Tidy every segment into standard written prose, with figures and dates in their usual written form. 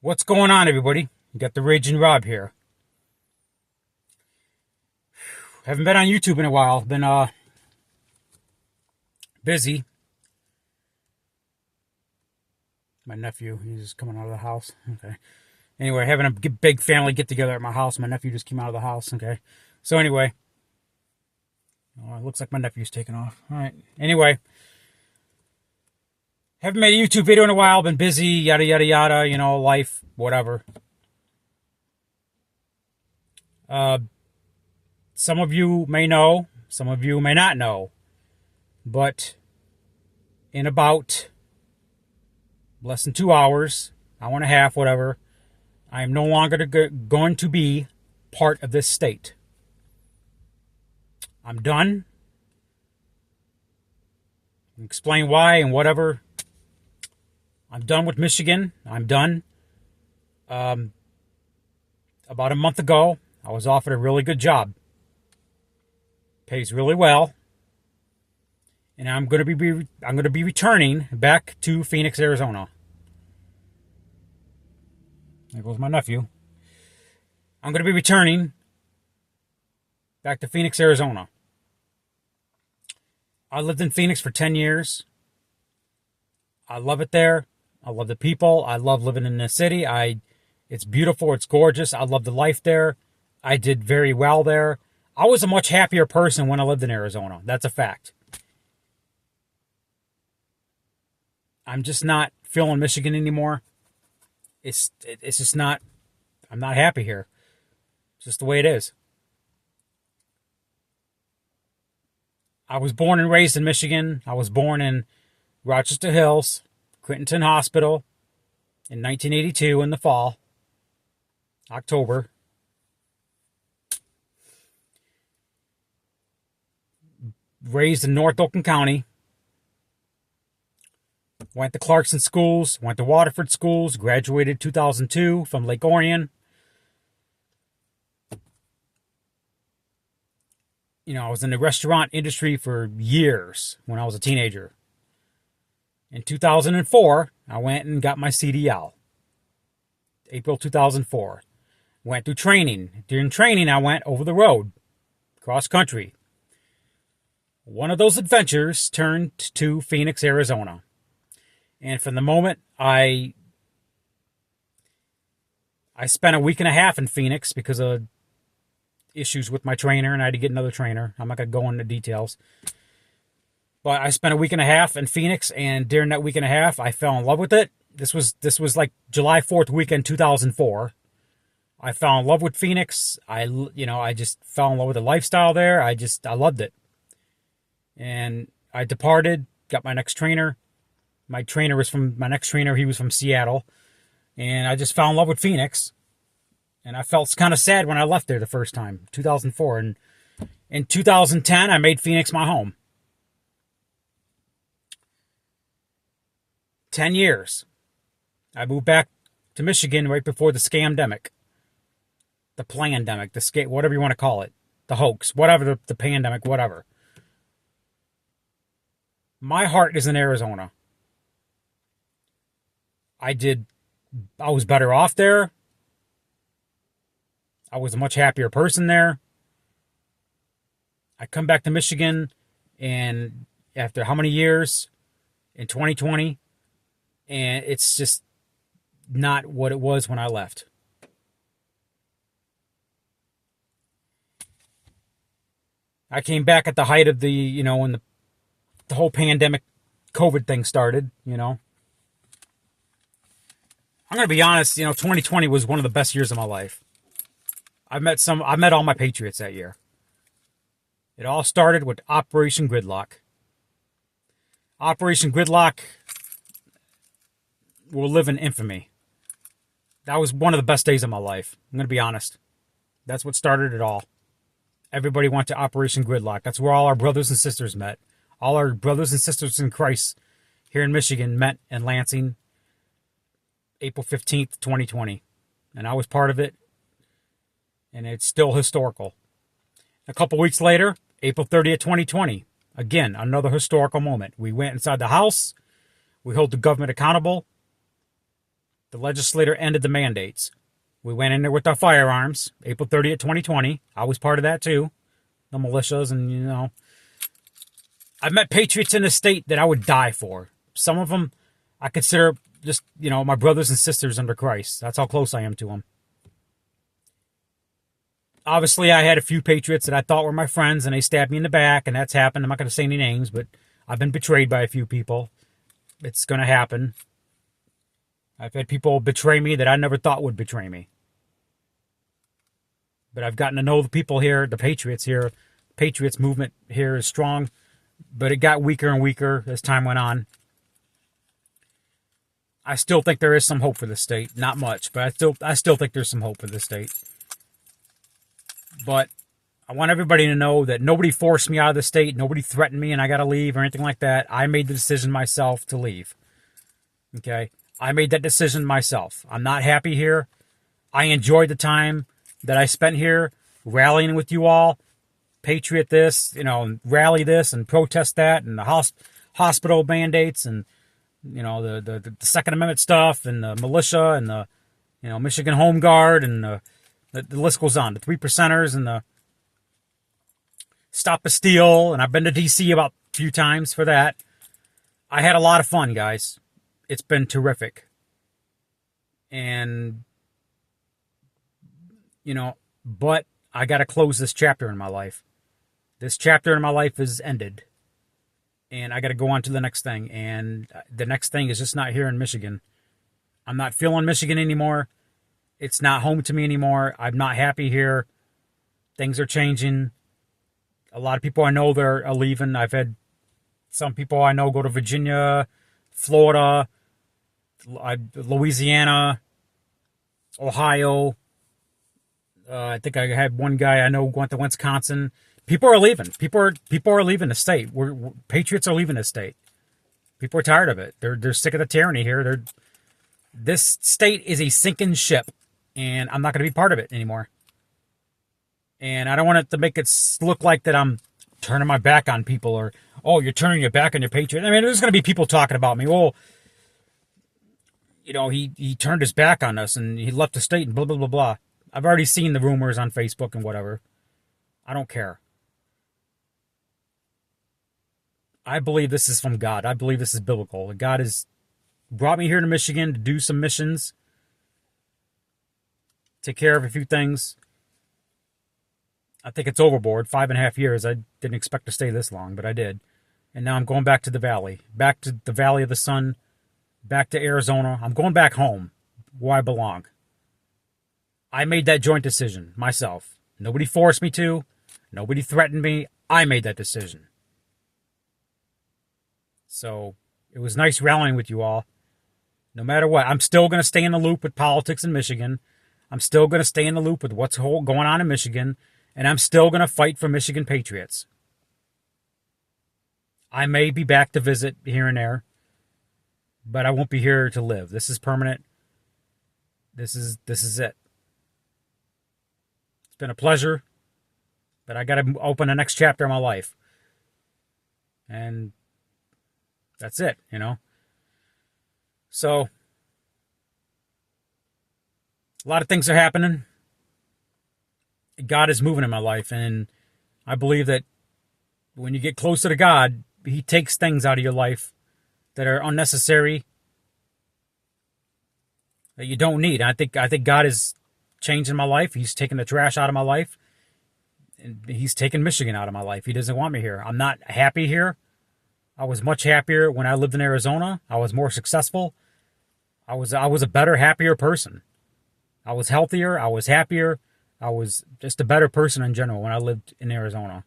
What's going on, everybody? You got the Raging Rob here. Haven't been on YouTube in a while. Been busy. My nephew, he's coming out of the house. Okay. Anyway, having a big family get together at my house. My nephew just came out of the house. Okay. So anyway, it looks like my nephew's taking off. All right. Anyway, haven't made a YouTube video in a while. Been busy. Yada yada yada. Life, whatever. Some of you may know, some of you may not know, but in about less than 2 hours, hour and a half, whatever, I am no longer going to be part of this state. I'm done. I'll explain why and whatever. I'm done with Michigan. I'm done. About a month ago, I was offered a really good job. Pays really well, and I'm going to be returning back to Phoenix, Arizona. There goes my nephew. I'm going to be returning back to Phoenix, Arizona. I lived in Phoenix for 10 years. I love it there. I love the people. I love living in the city. It's beautiful. It's gorgeous. I love the life there. I did very well there. I was a much happier person when I lived in Arizona. That's a fact. I'm just not feeling Michigan anymore. It's just not, I'm not happy here. It's just the way it is. I was born and raised in Michigan. I was born in Rochester Hills, Crittenton Hospital in 1982 in the fall, October. Raised in North Oakland County. Went to Clarkson schools, went to Waterford schools, graduated 2002 from Lake Orion. I was in the restaurant industry for years when I was a teenager. In 2004, I went and got my CDL. April 2004. Went through training. During training, I went over the road, cross country. One of those adventures turned to Phoenix, Arizona. And from the moment I spent a week and a half in Phoenix because of issues with my trainer, and I had to get another trainer. I'm not going to go into details. But I spent a week and a half in Phoenix, and during that week and a half, I fell in love with it. This was like July 4th weekend, 2004. I fell in love with Phoenix. I just fell in love with the lifestyle there. I loved it. And I departed, got my next trainer. My next trainer, he was from Seattle. And I just fell in love with Phoenix. And I felt kind of sad when I left there the first time, 2004. And in 2010, I made Phoenix my home. 10 years. I moved back to Michigan right before the scamdemic. The plandemic, whatever you want to call it. The hoax, whatever, the pandemic, whatever. My heart is in Arizona. I was better off there. I was a much happier person there. I come back to Michigan, and after how many years? In 2020, and it's just not what it was when I left. I came back at the height of when the whole pandemic COVID thing started, I'm going to be honest, 2020 was one of the best years of my life. I met all my patriots that year. It all started with Operation Gridlock. Operation Gridlock will live in infamy. That was one of the best days of my life. I'm going to be honest. That's what started it all. Everybody went to Operation Gridlock. That's where all our brothers and sisters met. All our brothers and sisters in Christ here in Michigan met in Lansing, April 15th, 2020. And I was part of it. And it's still historical. A couple weeks later, April 30th, 2020. Again, another historical moment. We went inside the House. We held the government accountable. The legislator ended the mandates. We went in there with our firearms, April 30th, 2020. I was part of that too. The militias and, I've met patriots in the state that I would die for. Some of them I consider just, my brothers and sisters under Christ. That's how close I am to them. Obviously, I had a few patriots that I thought were my friends, and they stabbed me in the back, and that's happened. I'm not going to say any names, but I've been betrayed by a few people. It's going to happen. I've had people betray me that I never thought would betray me. But I've gotten to know the people here, the patriots here. Patriots movement here is strong, but it got weaker and weaker as time went on. I still think there is some hope for the state. Not much, but I still think there's some hope for the state. But I want everybody to know that nobody forced me out of the state. Nobody threatened me and I got to leave or anything like that. I made the decision myself to leave. Okay? I made that decision myself. I'm not happy here. I enjoyed the time that I spent here rallying with you all. Patriot this, rally this and protest that, and the hospital mandates and, the Second Amendment stuff and the militia and the, Michigan Home Guard and the list goes on. The 3%ers and the Stop the Steal. And I've been to D.C. about a few times for that. I had a lot of fun, guys. It's been terrific. And, but I got to close this chapter in my life. This chapter in my life is ended. And I got to go on to the next thing. And the next thing is just not here in Michigan. I'm not feeling Michigan anymore. It's not home to me anymore. I'm not happy here. Things are changing. A lot of people I know they're leaving. I've had some people I know go to Virginia, Florida, Louisiana, Ohio. I think I had one guy I know went to Wisconsin. People are leaving. People are leaving the state. Patriots are leaving the state. People are tired of it. They're sick of the tyranny here. This state is a sinking ship. And I'm not going to be part of it anymore. And I don't want it to make it look like that I'm turning my back on people or, oh, you're turning your back on your patriot. I mean, there's going to be people talking about me. Well, he turned his back on us and he left the state and blah, blah, blah, blah. I've already seen the rumors on Facebook and whatever. I don't care. I believe this is from God. I believe this is biblical. God has brought me here to Michigan to do some missions. Take care of a few things. I think it's overboard. 5.5 years. I didn't expect to stay this long, but I did. And now I'm going back to the valley. Back to the Valley of the Sun. Back to Arizona. I'm going back home where I belong. I made that joint decision myself. Nobody forced me to. Nobody threatened me. I made that decision. So it was nice rallying with you all. No matter what, I'm still going to stay in the loop with politics in Michigan. I'm still going to stay in the loop with what's going on in Michigan, and I'm still going to fight for Michigan Patriots. I may be back to visit here and there, but I won't be here to live. This is permanent. This is it. It's been a pleasure, but I got to open the next chapter of my life. And that's it, So, a lot of things are happening. God is moving in my life, and I believe that when you get closer to God, He takes things out of your life that are unnecessary, that you don't need. I think God is changing my life. He's taking the trash out of my life, and He's taking Michigan out of my life. He doesn't want me here. I'm not happy here. I was much happier when I lived in Arizona. I was more successful. I was a better, happier person. I was healthier. I was happier. I was just a better person in general when I lived in Arizona.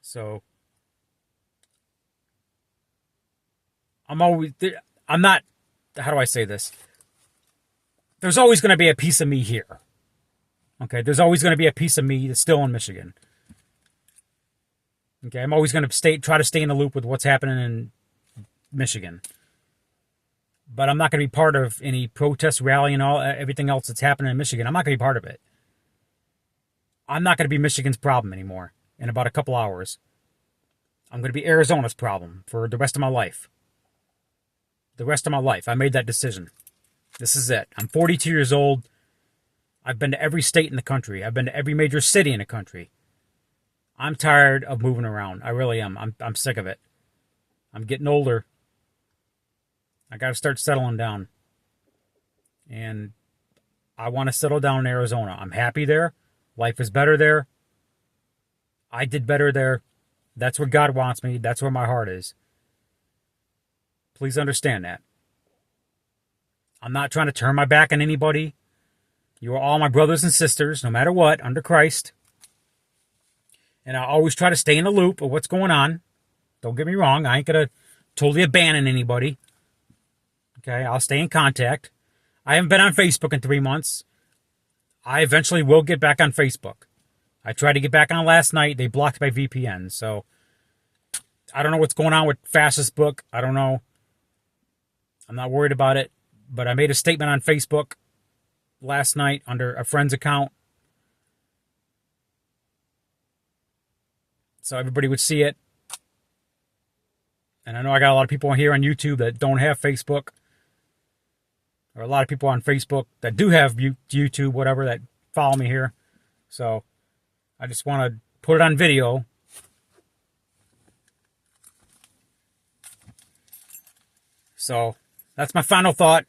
So I'm not, how do I say this? There's always going to be a piece of me here. Okay, there's always going to be a piece of me that's still in Michigan. Okay, I'm always going to try to stay in the loop with what's happening in Michigan. But I'm not going to be part of any protest rally and everything else that's happening in Michigan. I'm not going to be part of it. I'm not going to be Michigan's problem anymore in about a couple hours. I'm going to be Arizona's problem for the rest of my life. the rest of my life. I made that decision. This is it. I'm 42 years old. I've been to every state in the country. I've been to every major city in the country. I'm tired of moving around. I really am. I'm sick of it. I'm getting older. I got to start settling down. And I want to settle down in Arizona. I'm happy there. Life is better there. I did better there. That's where God wants me. That's where my heart is. Please understand that. I'm not trying to turn my back on anybody. You are all my brothers and sisters, no matter what, under Christ. And I always try to stay in the loop of what's going on. Don't get me wrong. I ain't going to totally abandon anybody. Okay, I'll stay in contact. I haven't been on Facebook in 3 months. I eventually will get back on Facebook. I tried to get back on last night. They blocked my VPN. So I don't know what's going on with Fastest Book. I don't know. I'm not worried about it. But I made a statement on Facebook last night under a friend's account, so everybody would see it. And I know I got a lot of people here on YouTube that don't have Facebook, or a lot of people on Facebook that do have YouTube, whatever, that follow me here. So I just want to put it on video. So that's my final thought.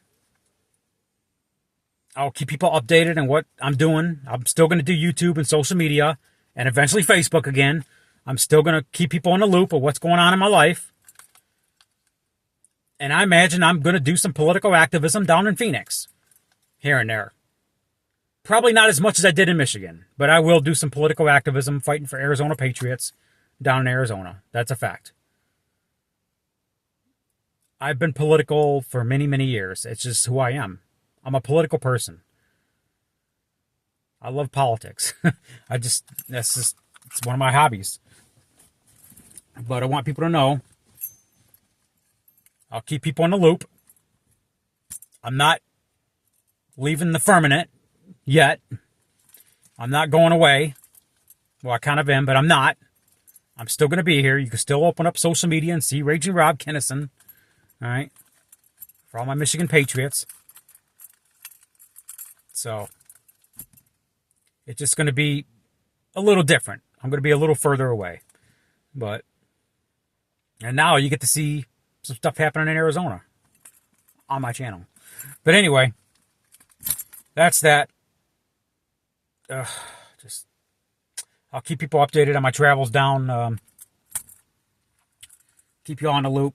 I'll keep people updated on what I'm doing. I'm still going to do YouTube and social media and eventually Facebook again. I'm still going to keep people in the loop of what's going on in my life. And I imagine I'm going to do some political activism down in Phoenix, here and there. Probably not as much as I did in Michigan, but I will do some political activism fighting for Arizona Patriots down in Arizona. That's a fact. I've been political for many, many years. It's just who I am. I'm a political person. I love politics. It's one of my hobbies. But I want people to know, I'll keep people in the loop. I'm not leaving the firmament yet. I'm not going away. Well, I kind of am, but I'm not. I'm still going to be here. You can still open up social media and see Raging Rob Kinnison. All right? For all my Michigan Patriots. So, it's just going to be a little different. I'm going to be a little further away. And now you get to see some stuff happening in Arizona on my channel. But anyway, that's that. I'll keep people updated on my travels down. Keep you on the loop.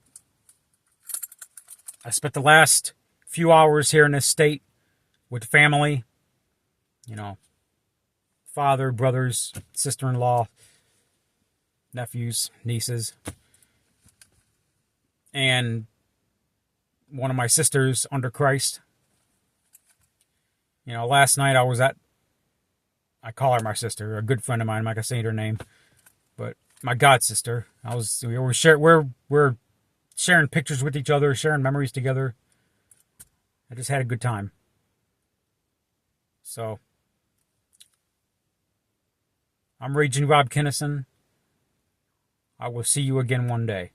I spent the last few hours here in this state with family, father, brothers, sister-in-law, nephews, nieces, and one of my sisters under Christ. Last night I call her my sister, a good friend of mine. I'm not gonna say her name, but my god sister. We're sharing pictures with each other, sharing memories together. I just had a good time. So, I'm Raging Rob Kinnison. I will see you again one day.